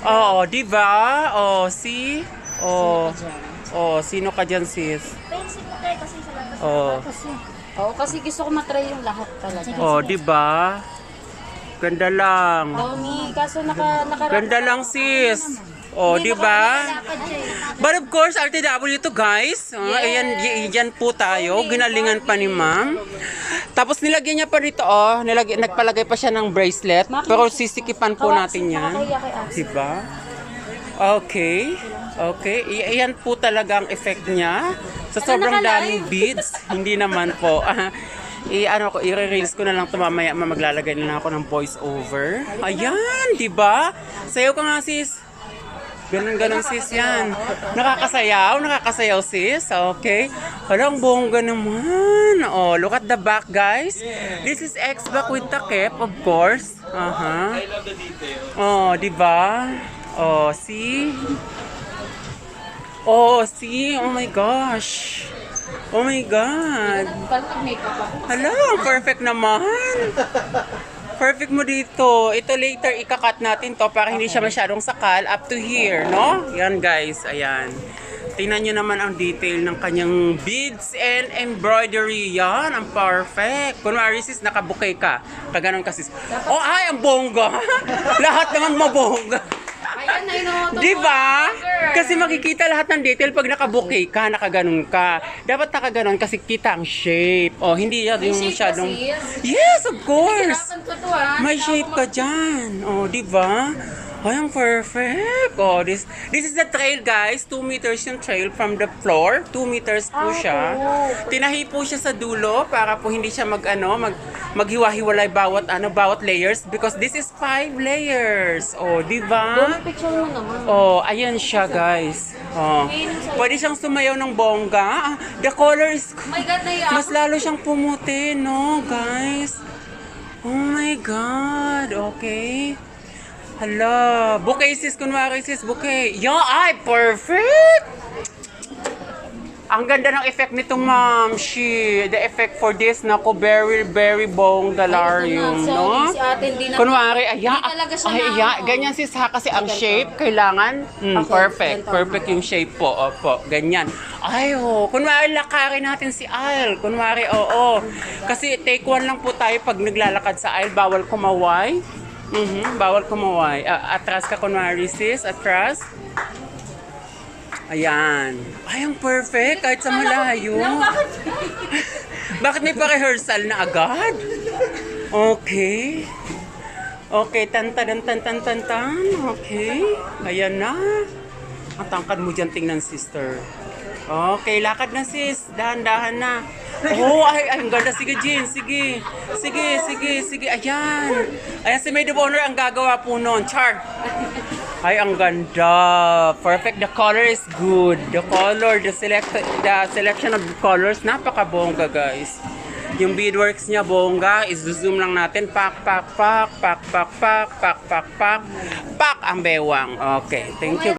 Oo, di ba? Oh, see? Oh, oh, sino ka dyan, sis? Pencil mo tayo kasi sa labas. Oh, Oo, kasi gusto ko matry yung lahat talaga. oh, di ba? Ganda lang. Dami, kaso nakarap. Ganda lang, sis. Oh, di ba? But of course, RTW to, guys. Yan po tayo. Ginalingan pa ni ma'am. Tapos nilagyan niya pa rito, oh. Nagpalagay pa siya ng bracelet. Pero sisikipan po natin yan. Di ba? Okay. Okay. Iyan po talaga ang effect niya. Sa sobrang daming beads, hindi naman po. I-reels ko na lang ito mamaya. Maglalagay na lang ako ng voice over. Ayan, di ba? Sayaw ka nga, sis. Ganun sis yan. Nakakasayaw sis. Okay. Hala, ang bongga naman. Oh, look at the back, guys. This is X-back with takip, of course. I love the detail. Oh, di ba? Oh, see? Oh, see? Oh my gosh. Oh my God. Hala, perfect naman. Perfect mo dito. Ito later, ikakat natin to para hindi siya masyadong sakal up to here, no? Yan, guys. Ayan. Tingnan nyo naman ang detail ng kanyang beads and embroidery. Yan, ang perfect. Kunwari, sis, nakabukay ka. Kaganon ka, sis. Oh, ay, ang bongga. Lahat naman mabongga. Ayan na yun. Di ba? Kasi makikita lahat ng detail pag nakabukay ka, nakaganon ka. Dapat nakaganon kasi kita ang shape. Oh, hindi yan yung masyadong... Yes, of course! May shape ka dyan. Oh, di ba? Ay, ang perfect. Oh, this is the trail, guys. 2 meters yung trail from the floor. 2 meters po siya. Tinahi po siya sa dulo para po hindi siya maghiwa-hiwalay bawat layers because this is 5 layers. Oh, di ba? Picture mo naman. Oh, ayan siya, guys. Oh. Pwede siyang sumayaw ng bongga. The color is Oh my God, mas lalo siyang pumuti, no, guys? Oh my God. Okay. Hala, bouquet sis, kunwari sis, bouquet. Ay, perfect! Ang ganda ng effect nito, ma'am. The effect for this, nako, very, very bonggalarium, no? Kunwari, ganyan sis ha, kasi ang shape, kailangan, perfect. Perfect yung shape po, opo, ganyan. Ay, kunwari, lakarin natin si aisle. Kunwari, kasi take one lang po tayo pag naglalakad sa aisle, bawal kumaway. Bawal kumaway. Atras ka, kunwari sis, atras. Ayan. Ay, ang perfect. Kahit sa malayo. Bakit may pa-rehearsal na agad? Okay. Okay, tan. Okay. Ayan na. Ang tangkad mo dyan, tingnan, sister. Okay, lakad na, sis. Dahan-dahan na. Oh, ay, ang ganda. Sige, Jean. Sige. Ayan. Ayan, si Maid of Honor ang gagawa po nun. Char. Ay, ang ganda. Perfect. The color is good. The selection of colors, napaka-bongga, guys. Yung beadworks niya, bongga. Is-zoom lang natin. Pak. Pak, ang bewang. Okay, thank you.